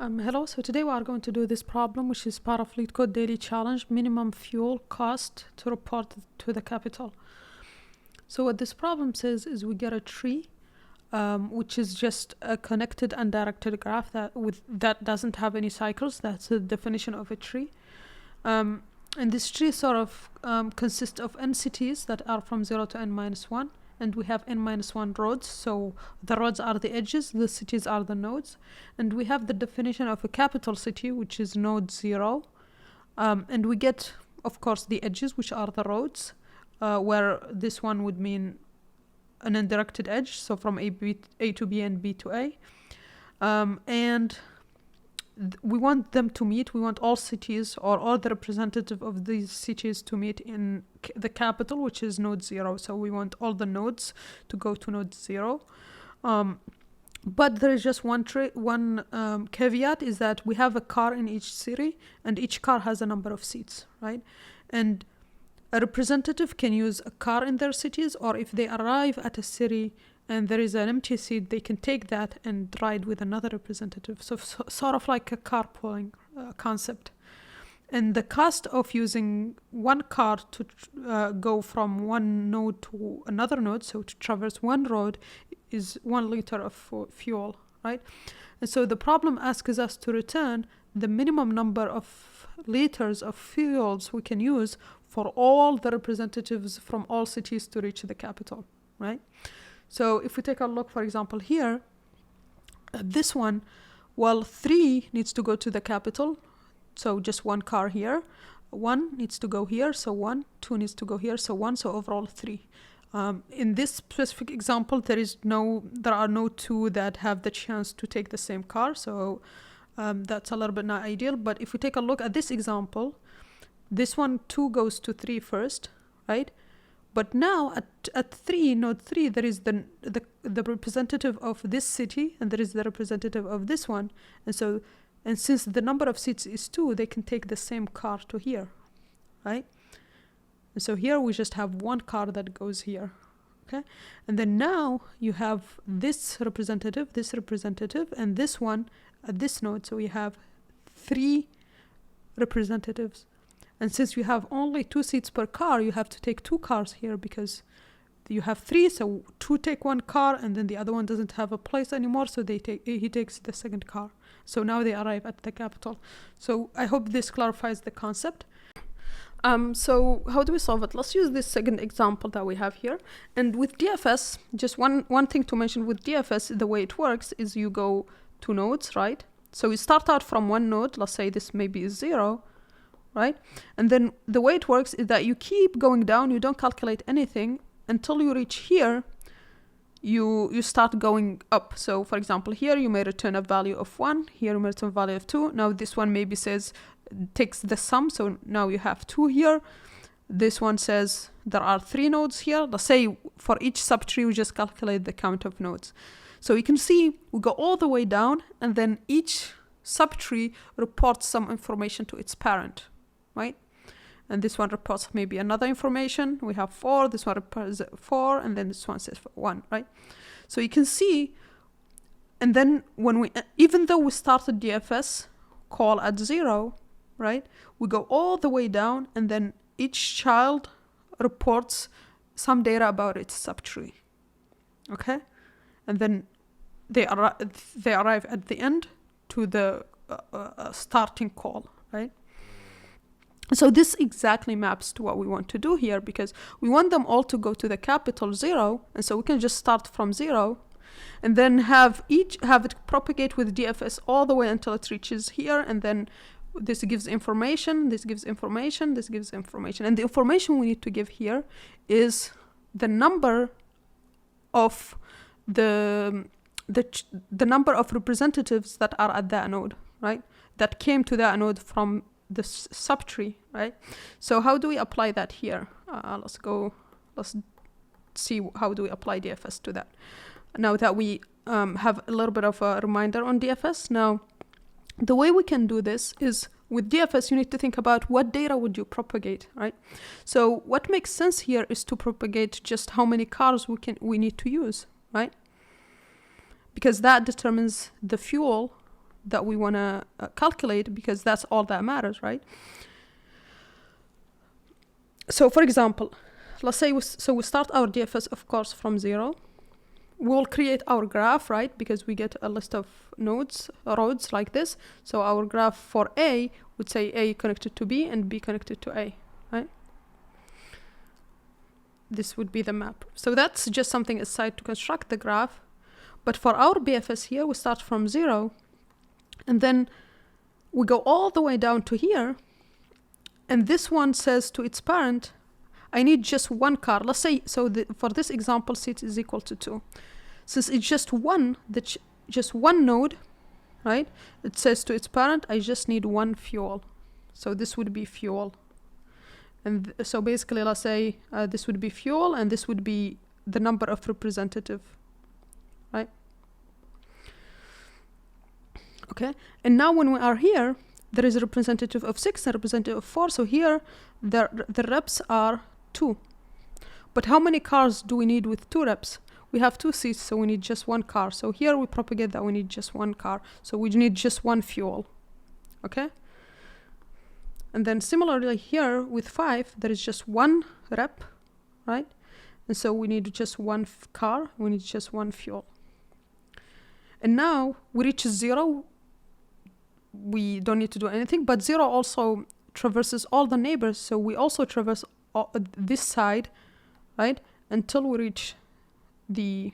Hello, so today we are going to do this problem, which is part of Leetcode daily challenge, minimum fuel cost to report to the capital. So what this problem says is we get a tree, which is just a connected undirected graph that doesn't have any cycles. That's the definition of a tree. And this tree sort of consists of n cities that are from 0 to n minus 1. And we have n minus 1 roads, so the roads are the edges, the cities are the nodes. And we have the definition of a capital city, which is node 0. And we get, of course, the edges, which are the roads, where this one would mean an undirected edge, so from A to B and B to A. We want them to meet. We want all cities or all the representative of these cities to meet in the capital, which is node 0. So we want all the nodes to go to node 0. But there is just one caveat, is that we have a car in each city, and each car has a number of seats, right? And a representative can use a car in their cities, or if they arrive at a city and there is an empty seat, they can take that and ride with another representative. So sort of like a carpooling concept. And the cost of using one car to go from one node to another node, so to traverse one road, is 1 liter of fuel, right? And so the problem asks us to return the minimum number of liters of fuels we can use for all the representatives from all cities to reach the capital, right? So if we take a look, for example, here, this one, well, 3 needs to go to the capital, so just one car here. 1 needs to go here, so 1. 2 needs to go here, so 1. So overall 3. In this specific example, there are no 2 that have the chance to take the same car, so that's a little bit not ideal. But if we take a look at this example, this one 2 goes to 3 first, right? But now at 3, node 3, there is the representative of this city, and there is the representative of this one. And since the number of seats is 2, they can take the same car to here, right? And so here we just have one car that goes here, okay? And then now you have this representative, and this one at this node. So you have 3 representatives. And since you have only 2 seats per car, you have to take 2 cars here, because you have 3, so 2 take one car, and then the other one doesn't have a place anymore, so he takes the second car. So now they arrive at the capital. So I hope this clarifies the concept. So how do we solve it? Let's use this second example that we have here. And with DFS, just one thing to mention with DFS, the way it works is you go to nodes, right? So you start out from one node, let's say this maybe is 0, right? And then the way it works is that you keep going down, you don't calculate anything until you reach here. You start going up. So for example, here you may return a value of 1, here you may return a value of 2. Now this one maybe takes the sum, so now you have 2 here. This one says there are 3 nodes here. Let's say for each subtree we just calculate the count of nodes. So you can see we go all the way down, and then each subtree reports some information to its parent, right? And this one reports maybe another information. We have 4, this one reports 4, and then this one says 1, right? So you can see, and then even though we started DFS call at 0, right? We go all the way down, and then each child reports some data about its subtree, okay? And then they arrive at the end to the starting call, right? So this exactly maps to what we want to do here, because we want them all to go to the capital 0, and so we can just start from 0, and then have it propagate with DFS all the way until it reaches here, and then this gives information, this gives information, this gives information. And the information we need to give here is the number of the number of representatives that are at that node, right? That came to that node from the subtree, right? So how do we apply that here? Let's see how do we apply DFS to that. Now that we have a little bit of a reminder on DFS. Now, the way we can do this is with DFS, you need to think about what data would you propagate, right? So what makes sense here is to propagate just how many cars we need to use, right? Because that determines the fuel that we want to calculate, because that's all that matters, right? So for example, let's say we start our DFS, of course, from 0. We'll create our graph, right? Because we get a list of nodes, roads like this. So our graph for A would say A connected to B and B connected to A, right? This would be the map. So that's just something aside to construct the graph. But for our BFS here, we start from 0. And then we go all the way down to here. And this one says to its parent, I need just one car. Let's say, so for this example, seat is equal to 2. Since it's just one node, right? It says to its parent, I just need one fuel. So this would be fuel. And so basically, let's say this would be fuel, and this would be the number of representative, right? Okay. And now when we are here, there is a representative of 6 and a representative of 4. So here, the reps are 2. But how many cars do we need with 2 reps? We have 2 seats, so we need just 1 car. So here we propagate that we need just 1 car. So we need just 1 fuel. Okay? And then similarly here with 5, there is just 1 rep, right? And so we need just 1 car, we need just 1 fuel. And now we reach 0. We don't need to do anything, but 0 also traverses all the neighbors. So we also traverse this side, right? Until we reach the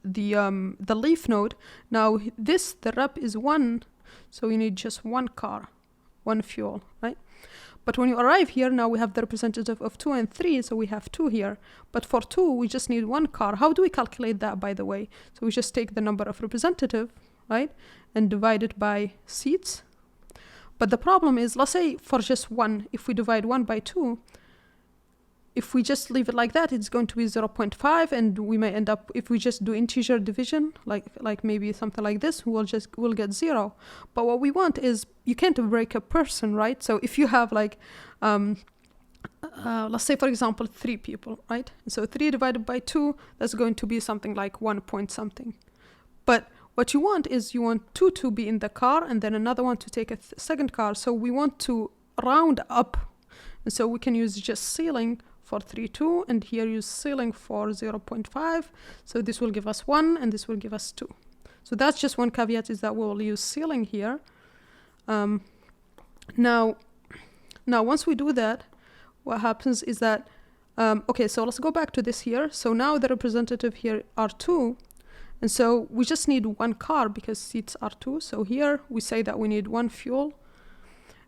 leaf node. Now the rep is 1, so we need just 1 car, 1 fuel, right? But when you arrive here, now we have the representative of 2 and 3, so we have 2 here. But for 2, we just need 1 car. How do we calculate that, by the way? So we just take the number of representative, right, and divide it by seats. But the problem is, let's say for just 1, if we divide 1 by 2, if we just leave it like that, it's going to be 0.5, and we may end up, if we just do integer division, like maybe something like this, we'll get 0. But what we want is, you can't break a person, right? So if you have like, let's say for example, 3 people, right? So 3 divided by 2, that's going to be something like 1 point something. But what you want is, you want 2 to be in the car, and then another one to take a second car. So we want to round up. And so we can use just ceiling for 3, 2, and here use ceiling for 0.5. So this will give us 1, and this will give us 2. So that's just one caveat, is that we'll use ceiling here. Now once we do that, what happens is that, okay, so let's go back to this here. So now the representative here are 2. And so we just need 1 car because seats are 2. So here we say that we need 1 fuel.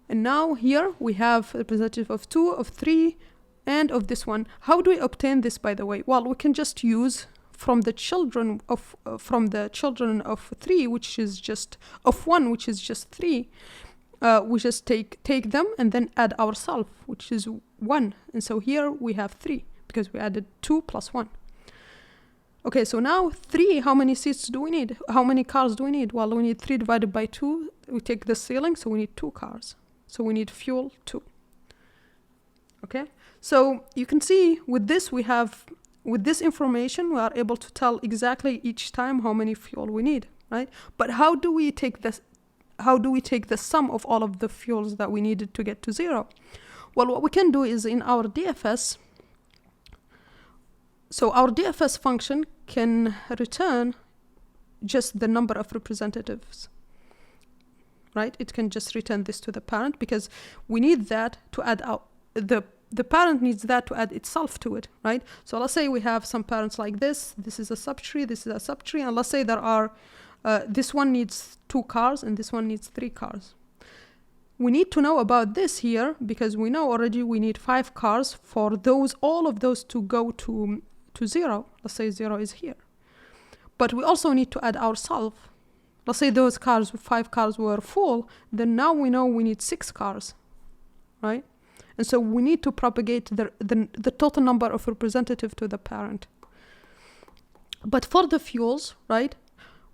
And now here we have a representative of 2, of 3, and of this one. How do we obtain this, by the way? Well, we can just use from the children of 3, which is just of 1, which is just 3. We just take them and then add ourselves, which is 1. And so here we have 3 because we added 2 plus 1. Okay, so now 3, how many seats do we need? How many cars do we need? Well, we need 3 divided by 2. We take the ceiling, so we need 2 cars. So we need fuel 2. Okay, so you can see with this with this information, we are able to tell exactly each time how many fuel we need, right? But how do we take this? How do we take the sum of all of the fuels that we needed to get to 0? Well, what we can do is in our DFS, so our DFS function can return just the number of representatives, right? It can just return this to the parent because we need that to add out, the parent needs that to add itself to it, right? So let's say we have some parents like this is a subtree, this is a subtree, and let's say there are, this one needs 2 cars and this one needs 3 cars. We need to know about this here because we know already we need 5 cars for all of those to go to 0. Let's say 0 is here. But we also need to add ourselves. Let's say those 5 cars were full, then now we know we need 6 cars, right? And so we need to propagate the total number of representative to the parent. But for the fuels, right,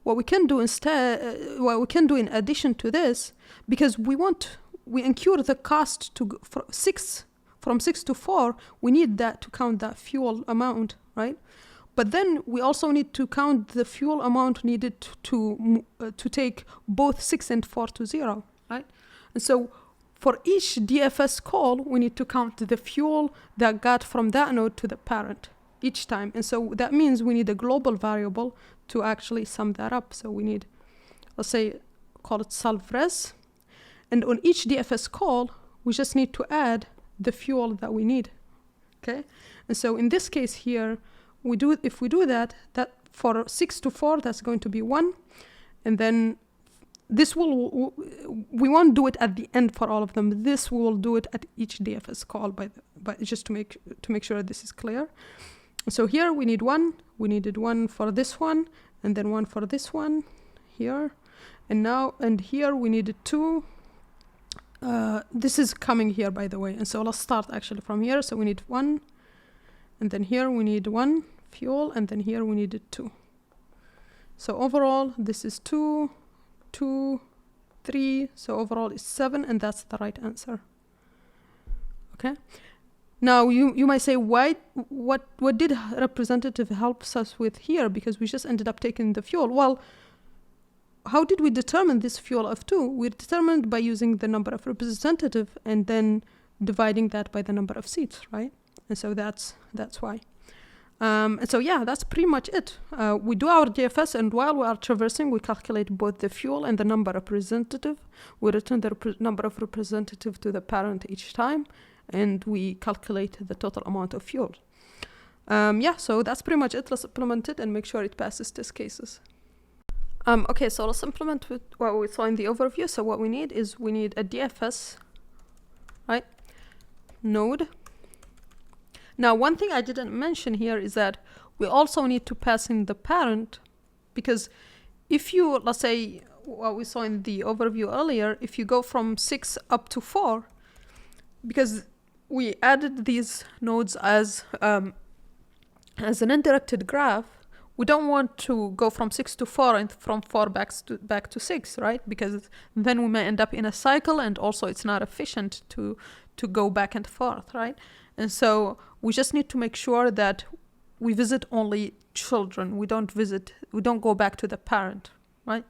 what we can do instead, what we can do in addition to this, because we incur the cost from 6 to 4, we need that to count that fuel amount, right? but then we also need to count the fuel amount needed to take both 6 and 4 to 0, right? And so for each DFS call, we need to count the fuel that got from that node to the parent each time. And so that means we need a global variable to actually sum that up. So we need, let's say, call it solve_res. And on each DFS call, we just need to add the fuel that we need, okay? And so in this case here, if we do that for 6 to 4, that's going to be 1. And then this we won't do it at the end for all of them. This we will do it at each DFS call, but just to make sure this is clear. So here we need 1. We needed 1 for this one, and then 1 for this one here. And here we needed 2. This is coming here, by the way. And so let's start actually from here. So we need 1. And then here we need 1 fuel, and then here we needed 2. So overall, this is 2, 2, 3. So overall is 7, and that's the right answer. Okay. Now you might say, why? What did representative helps us with here? Because we just ended up taking the fuel. Well, how did we determine this fuel of 2? We determined by using the number of representative and then dividing that by the number of seats, right? And so that's why. And so yeah, that's pretty much it. We do our DFS, and while we are traversing, we calculate both the fuel and the number of representative. We return the number of representative to the parent each time, and we calculate the total amount of fuel. Yeah, so that's pretty much it. Let's implement it and make sure it passes test cases. Okay, so let's implement with what we saw in the overview. So what we need is a DFS, right, node. Now, one thing I didn't mention here is that we also need to pass in the parent, because if you, let's say, what we saw in the overview earlier, if you go from 6 up to 4, because we added these nodes as an undirected graph, we don't want to go from 6 to 4 and from 4 back to 6, right? Because then we may end up in a cycle, and also it's not efficient to go back and forth, right? And so we just need to make sure that we visit only children. We don't go back to the parent, right?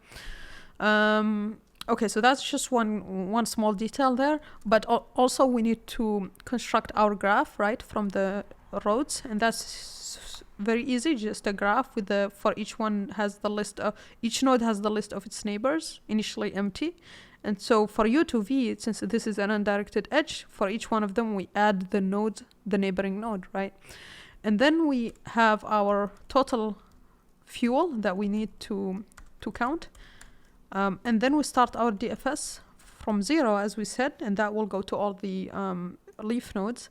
Okay, so that's just one small detail there. But also we need to construct our graph, right, from the roads, and that's very easy. Just a graph with for each one has the list of, each node has the list of its neighbors, initially empty. And so for U to V, since this is an undirected edge, for each one of them we add the neighboring node, right? And then we have our total fuel that we need to count. And then we start our DFS from 0, as we said, and that will go to all the leaf nodes.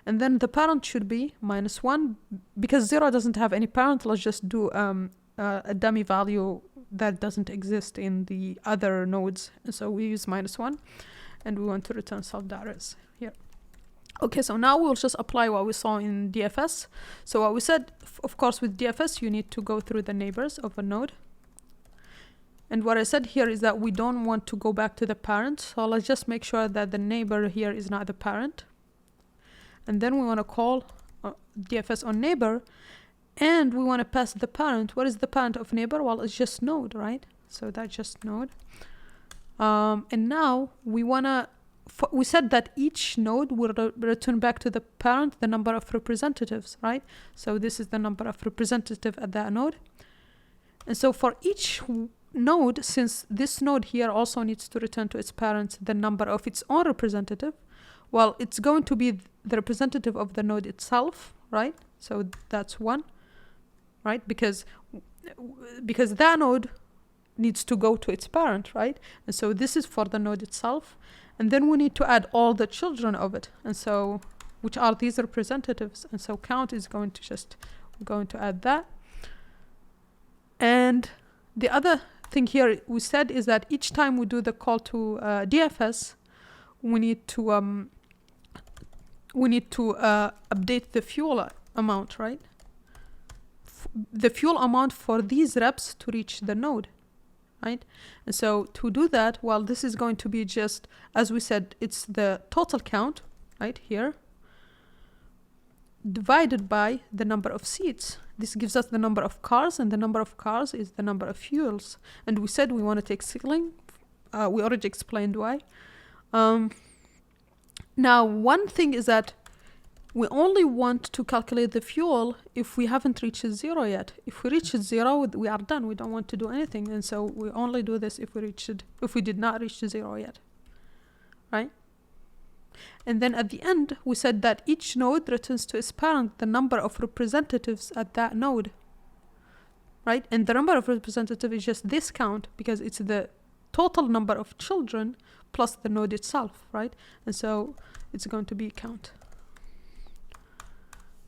And then the parent should be -1. Because 0 doesn't have any parent, let's just do a dummy value that doesn't exist in the other nodes. And so we use -1, and we want to return self.res here. Okay, so now we'll just apply what we saw in DFS. So what we said, of course, with DFS, you need to go through the neighbors of a node. And what I said here is that we don't want to go back to the parent. So let's just make sure that the neighbor here is not the parent. And then we want to call DFS on neighbor. And we want to pass the parent. What is the parent of neighbor? Well, it's just node, right? So that's just node. And now we want to, we said that each node will return back to the parent the number of representatives, right? So this is the number of representative at that node. And so for each node, since this node here also needs to return to its parent the number of its own representative, well, it's going to be the representative of the node itself, right? So that's 1, right? Because that node needs to go to its parent, right? And so this is for the node itself. And then we need to add all the children of it. And so, which are these representatives. And so count is going to add that. And the other thing here we said is that each time we do the call to DFS, we need to update the fuel amount, right? The fuel amount for these reps to reach the node, right? And so to do that, well, this is going to be just, as we said, it's the total count, right, here, divided by the number of seats. This gives us the number of cars, and the number of cars is the number of fuels. And we said we want to take ceiling. We already explained why. Now, one thing is that we only want to calculate the fuel if we haven't reached 0 yet. If we reach 0, we are done. We don't want to do anything. And so we only do this if we did not reach 0 yet, right? And then at the end, we said that each node returns to its parent the number of representatives at that node, right? And the number of representatives is just this count because it's the total number of children plus the node itself, right? And so it's going to be count.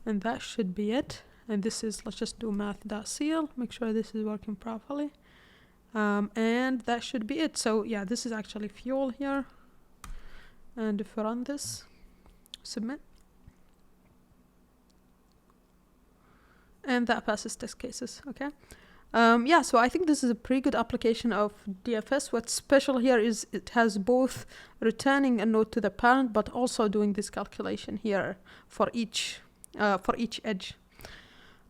And that should be it. And this is, let's just do math.ceil, make sure this is working properly. And that should be it. So yeah, this is actually fuel here. And if we run this, submit. And that passes test cases, okay? Yeah, so I think this is a pretty good application of DFS. What's special here is it has both returning a node to the parent, but also doing this calculation here for each edge.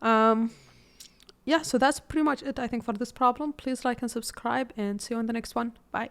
Yeah, so that's pretty much it, I think, for this problem. Please like and subscribe, and see you on the next one. Bye.